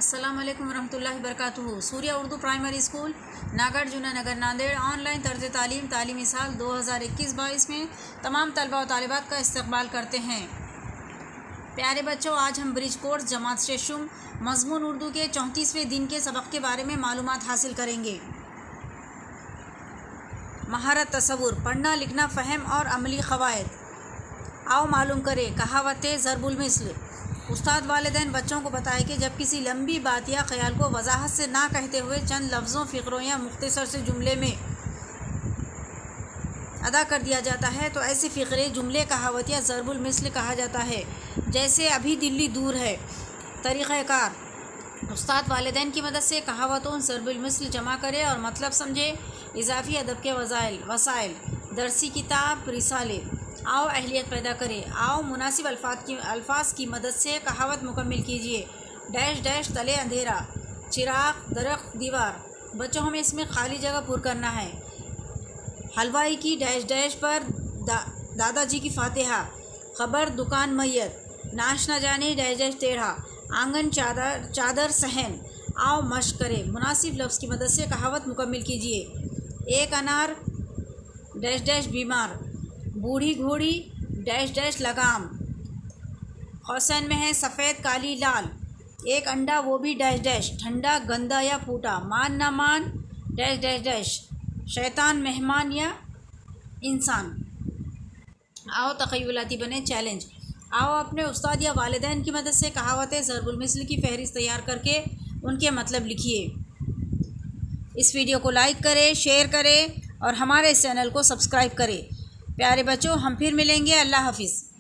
السلام علیکم ورحمۃ اللہ وبرکاتہ۔ Surya Urdu primary school Nagarjuna Nagar Nanded online طرز تعلیم تعلیمی سال 2021-22 میں تمام طلبہ و طالبات کا استقبال کرتے ہیں۔ پیارے بچوں، آج ہم برج کورس جماعت ششم مضمون اردو کے 34ویں دن کے سبق کے بارے میں معلومات حاصل کریں گے۔ مہارت تصور، پڑھنا لکھنا فہم اور عملی قواعد۔ آؤ معلوم کریں کہاوتیں ضرب المثل۔ استاد والدین بچوں کو بتائے کہ جب کسی لمبی بات یا خیال کو وضاحت سے نہ کہتے ہوئے چند لفظوں، فقروں یا مختصر سے جملے میں ادا کر دیا جاتا ہے تو ایسے فقرے، جملے، کہاوت یا ضرب المثل کہا جاتا ہے۔ جیسے ابھی دلی دور ہے۔ طریقہ کار: استاد والدین کی مدد سے کہاوتوں، ضرب المثل جمع کرے اور مطلب سمجھے۔ اضافی ادب کے وسائل: درسی کتاب، رسالے۔ آؤ اہلیت پیدا کرے۔ آؤ مناسب الفاظ کی مدد سے کہاوت مکمل کیجیے۔ ڈیش ڈیش تلے اندھیرا، چراغ، درخت، دیوار۔ بچوں، ہمیں اس میں خالی جگہ پر کرنا ہے۔ حلوائی کی ڈیش ڈیش پر دادا جی کی فاتحہ۔ خبر دکان میت، ناش نہ جانے ڈیش ڈیش ٹیڑھا، آنگن چادر صحن۔ آؤ مشق کرے۔ مناسب لفظ کی مدد سے کہاوت مکمل کیجیے۔ ایک انار ڈیش ڈیش بیمار، بوڑھی گھوڑی ڈیش ڈیش لگام۔ قوسین میں ہے سفید کالی لال۔ ایک انڈا وہ بھی ڈیش ڈیش، ٹھنڈا گندا یا پھوٹا۔ مان نہ مان ڈیش ڈیش ڈیش، شیطان مہمان یا انسان۔ آؤ تخیلاتی بنے چیلنج۔ آؤ اپنے استاد یا والدین کی مدد سے کہاوتیں ضرب المثل کی فہرست تیار کر کے ان کے مطلب لکھیے۔ اس ویڈیو کو لائک کریں، شیئر کریں اور ہمارے اس چینل کو سبسکرائب کریں۔ پیارے بچوں، ہم پھر ملیں گے۔ اللہ حافظ۔